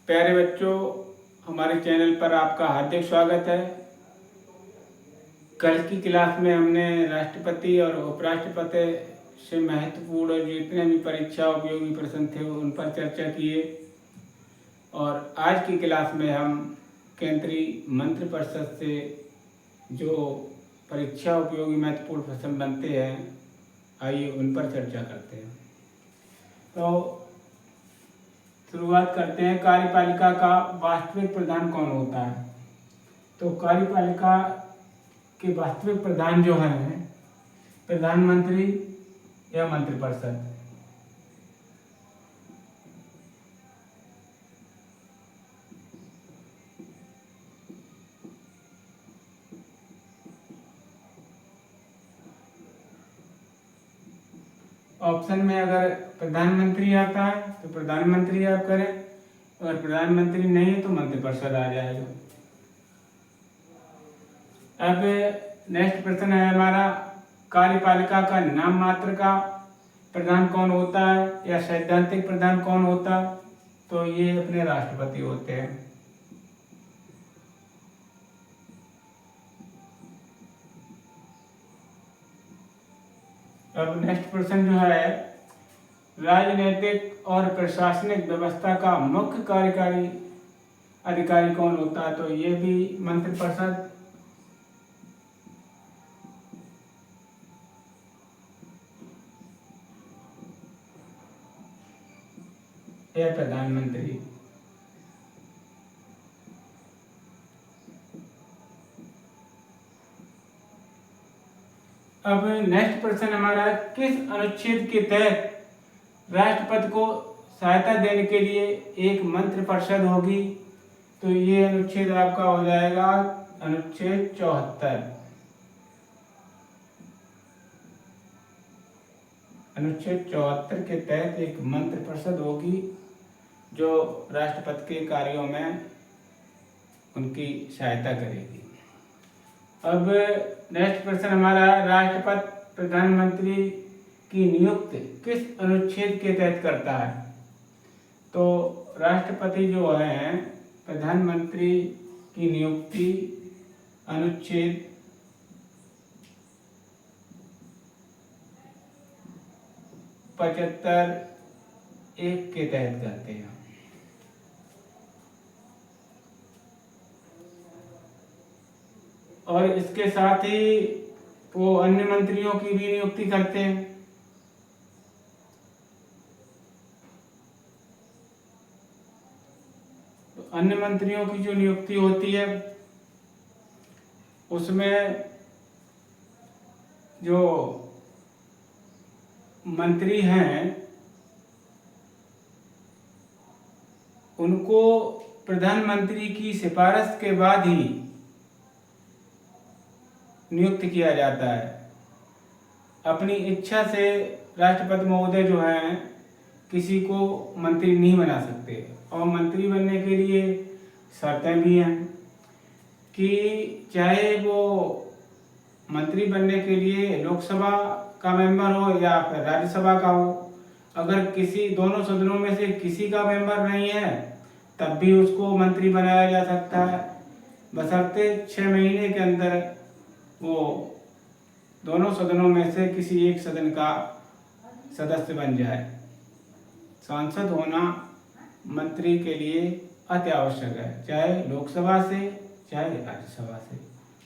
प्यारे बच्चों, हमारे चैनल पर आपका हार्दिक स्वागत है। कल की क्लास में हमने राष्ट्रपति और उपराष्ट्रपति से महत्वपूर्ण जितने भी परीक्षा उपयोगी प्रश्न थे उन पर चर्चा किए और आज की क्लास में हम केंद्रीय मंत्रिपरिषद से जो परीक्षा उपयोगी महत्वपूर्ण प्रश्न बनते हैं, आइए उन पर चर्चा करते हैं। तो शुरुआत करते हैं। कार्यपालिका का वास्तविक प्रधान कौन होता है? तो कार्यपालिका के वास्तविक प्रधान जो हैं प्रधानमंत्री या मंत्रिपरिषद। ऑप्शन में अगर प्रधानमंत्री आता है तो प्रधानमंत्री आप करें, अगर प्रधानमंत्री नहीं है तो मंत्रिपरिषद आ जाएगा। अब नेक्स्ट प्रश्न है हमारा, कार्यपालिका का नाम मात्र का प्रधान कौन होता है या सैद्धांतिक प्रधान कौन होता है? तो ये अपने राष्ट्रपति होते हैं। अब नेक्स्ट प्रश्न जो है, राजनीतिक और प्रशासनिक व्यवस्था का मुख्य कार्यकारी अधिकारी कौन होता है? तो ये भी मंत्रिपरिषद या प्रधानमंत्री। अब नेक्स्ट प्रश्न हमारा, किस अनुच्छेद के तहत राष्ट्रपति को सहायता देने के लिए एक मंत्रिपरिषद होगी? तो ये अनुच्छेद आपका हो जाएगा अनुच्छेद 74। अनुच्छेद 74 के तहत एक मंत्रिपरिषद होगी जो राष्ट्रपति के कार्यों में उनकी सहायता करेगी। अब नेक्स्ट प्रश्न हमारा, राष्ट्रपति प्रधानमंत्री की नियुक्ति किस अनुच्छेद के तहत करता है? तो राष्ट्रपति जो है प्रधानमंत्री की नियुक्ति अनुच्छेद 75(1) के तहत करते हैं। और इसके साथ ही वो अन्य मंत्रियों की भी नियुक्ति करते हैं। तो अन्य मंत्रियों की जो नियुक्ति होती है उसमें जो मंत्री हैं उनको प्रधानमंत्री की सिफारिश के बाद ही नियुक्त किया जाता है। अपनी इच्छा से राष्ट्रपति महोदय जो हैं किसी को मंत्री नहीं बना सकते और मंत्री बनने के लिए शर्तें भी हैं कि चाहे वो मंत्री बनने के लिए लोकसभा का मेंबर हो या फिर राज्यसभा का हो, अगर किसी दोनों सदनों में से किसी का मेंबर नहीं है तब भी उसको मंत्री बनाया जा सकता है, बशर्ते 6 महीने के अंदर वो दोनों सदनों में से किसी एक सदन का सदस्य बन जाए। सांसद होना मंत्री के लिए अति आवश्यक है, चाहे लोकसभा से चाहे राज्यसभा से।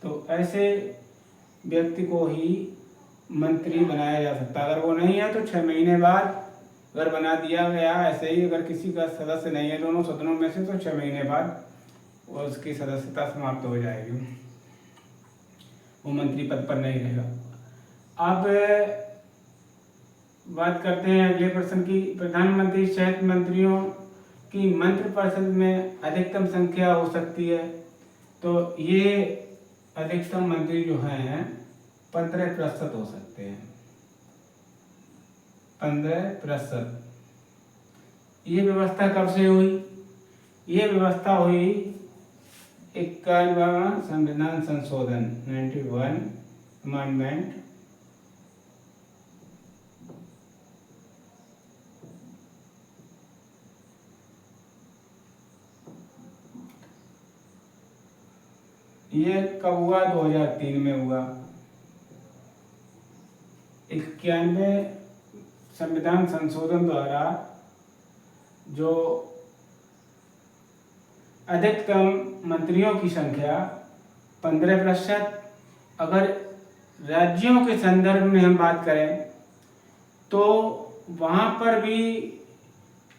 तो ऐसे व्यक्ति को ही मंत्री बनाया जा सकता है। अगर वो नहीं है तो 6 महीने बाद अगर बना दिया गया। ऐसे ही अगर किसी का सदस्य नहीं है दोनों सदनों में से तो 6 महीने बाद उसकी सदस्यता समाप्त हो जाएगी, वो मंत्री पद पर नहीं रहेगा। अब बात करते हैं अगले प्रश्न की, प्रधानमंत्री सहित मंत्रियों की मंत्रिपरिषद में अधिकतम संख्या हो सकती है? तो ये अधिकतम मंत्री जो हैं 15% हो सकते हैं, 15%। ये व्यवस्था कब से हुई? ये व्यवस्था हुई 51वां संविधान संशोधन 91 अमेंडमेंट ये कब हुआ? 2003 में हुआ। 91 संविधान संशोधन द्वारा जो अधिकतम मंत्रियों की संख्या 15%, अगर राज्यों के संदर्भ में हम बात करें तो वहाँ पर भी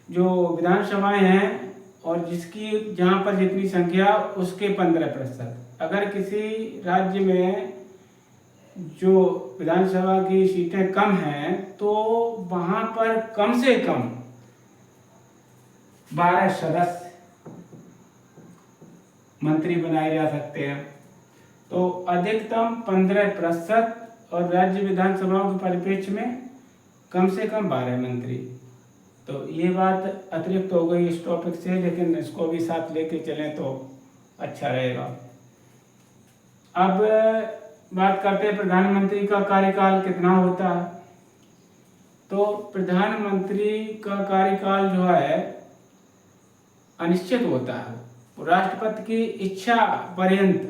जो विधानसभाएं हैं और जिसकी जहाँ पर जितनी संख्या उसके 15%। अगर किसी राज्य में जो विधानसभा की सीटें कम हैं तो वहाँ पर कम से कम 12 सदस्य मंत्री बनाए जा सकते हैं। तो अधिकतम 15% और राज्य विधानसभाओं के परिप्रेक्ष्य में कम से कम 12 मंत्री। तो ये बात अतिरिक्त हो गई इस टॉपिक से, लेकिन इसको भी साथ लेके चलें तो अच्छा रहेगा। अब बात करते हैं प्रधानमंत्री का कार्यकाल कितना होता है। तो प्रधानमंत्री का कार्यकाल जो है अनिश्चित होता है। राष्ट्रपति की इच्छा पर्यंत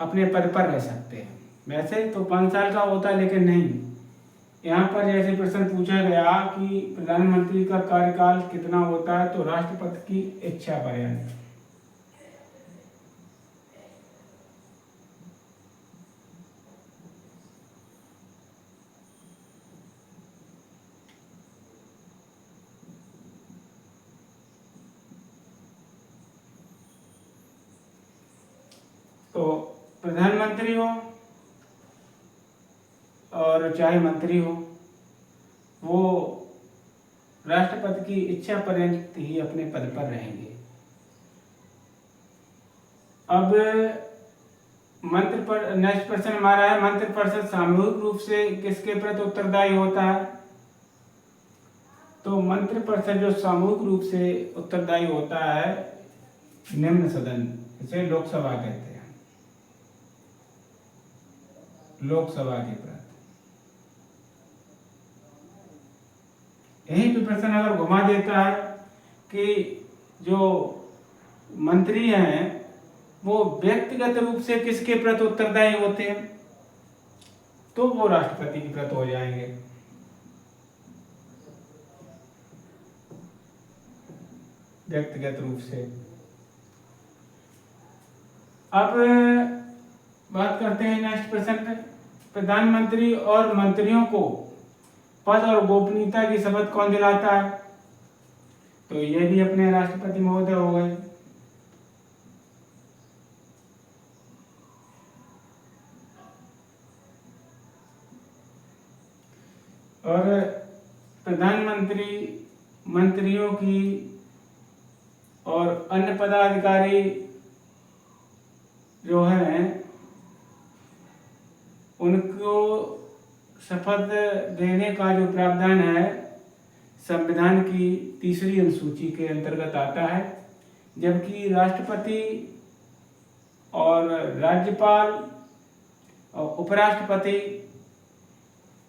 अपने पद पर रह सकते हैं। वैसे तो 5 साल का होता है, लेकिन नहीं, यहाँ पर जैसे प्रश्न पूछा गया कि प्रधानमंत्री का कार्यकाल कितना होता है, तो राष्ट्रपति की इच्छा पर्यंत। तो प्रधानमंत्री हो और चाहे मंत्री हो, वो राष्ट्रपति की इच्छा पर्यंत ही अपने पद पर रहेंगे। अब नेक्स्ट प्रश्न हमारा है, मंत्रिपरिषद सामूहिक रूप से किसके प्रति उत्तरदायी होता है? तो मंत्रिपरिषद जो सामूहिक रूप से उत्तरदायी होता है निम्न सदन, इसे लोकसभा कहते हैं, लोकसभा के प्रति। यही पे प्रश्न अगर घुमा देता है कि जो मंत्री हैं वो व्यक्तिगत रूप से किसके प्रति उत्तरदायी होते हैं, तो वो राष्ट्रपति के प्रति हो जाएंगे। व्यक्तिगत रूप से। अब बात करते हैं नेक्स्ट प्रश्न पे। प्रधानमंत्री और मंत्रियों को पद और गोपनीयता की शपथ कौन दिलाता है? तो ये भी अपने राष्ट्रपति महोदय हो गए। और प्रधानमंत्री मंत्रियों की और अन्य पदाधिकारी जो हैं उनको शपथ देने का जो प्रावधान है संविधान की 3री अनुसूची के अंतर्गत आता है, जबकि राष्ट्रपति और राज्यपाल और उपराष्ट्रपति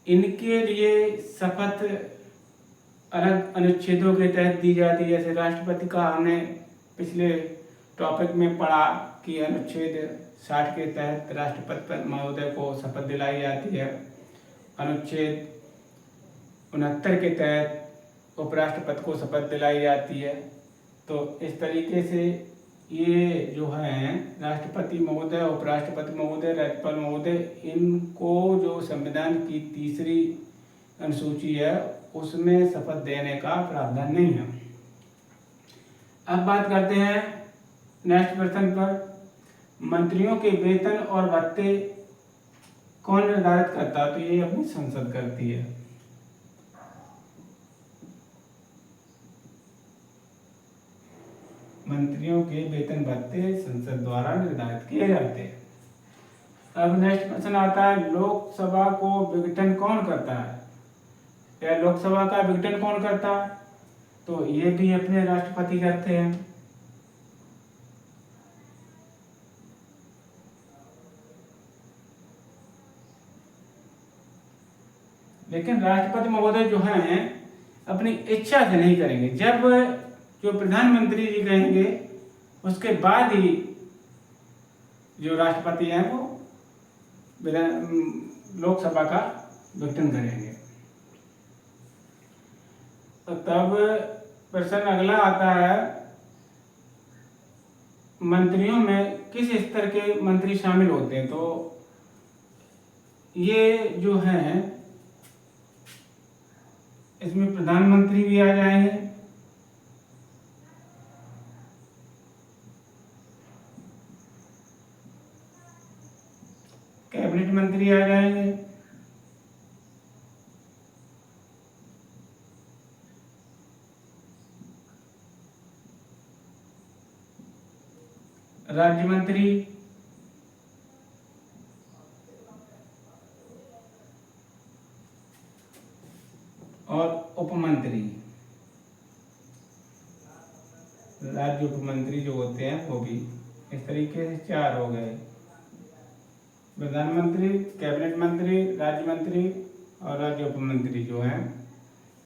इनके लिए शपथ अलग अनुच्छेदों के तहत दी जाती है। जैसे राष्ट्रपति का हमने पिछले टॉपिक में पढ़ा कि अनुच्छेद 60 के तहत राष्ट्रपति महोदय को शपथ दिलाई जाती है, अनुच्छेद 69 के तहत उपराष्ट्रपति को शपथ दिलाई जाती है। तो इस तरीके से ये जो हैं राष्ट्रपति महोदय, उपराष्ट्रपति महोदय, राज्यपाल महोदय, इनको जो संविधान की 3री अनुसूची है उसमें शपथ देने का प्रावधान नहीं है। अब बात करते हैं नेक्स्ट प्रश्न पर, मंत्रियों के वेतन और भत्ते कौन निर्धारित करता है? तो ये अपनी संसद करती है। मंत्रियों के वेतन भत्ते संसद द्वारा निर्धारित किए जाते हैं। अब नेक्स्ट प्रश्न आता है, लोकसभा को विघटन कौन करता है? या लोकसभा का विघटन कौन करता है? तो ये भी अपने राष्ट्रपति करते हैं। लेकिन राष्ट्रपति महोदय जो हैं अपनी इच्छा से नहीं करेंगे। जब जो प्रधानमंत्री जी कहेंगे उसके बाद ही जो राष्ट्रपति हैं वो लोकसभा का गठन करेंगे। तो तब प्रश्न अगला आता है, मंत्रियों में किस स्तर के मंत्री शामिल होते हैं। तो ये जो है इसमें प्रधानमंत्री भी आ जाएंगे, कैबिनेट मंत्री आ जाएंगे, राज्य मंत्री, और उपमंत्री। राज्य उपमंत्री जो होते हैं वो भी इस तरीके से 4 हो गए, प्रधानमंत्री, कैबिनेट मंत्री, राज्य मंत्री और राज्य उपमंत्री जो हैं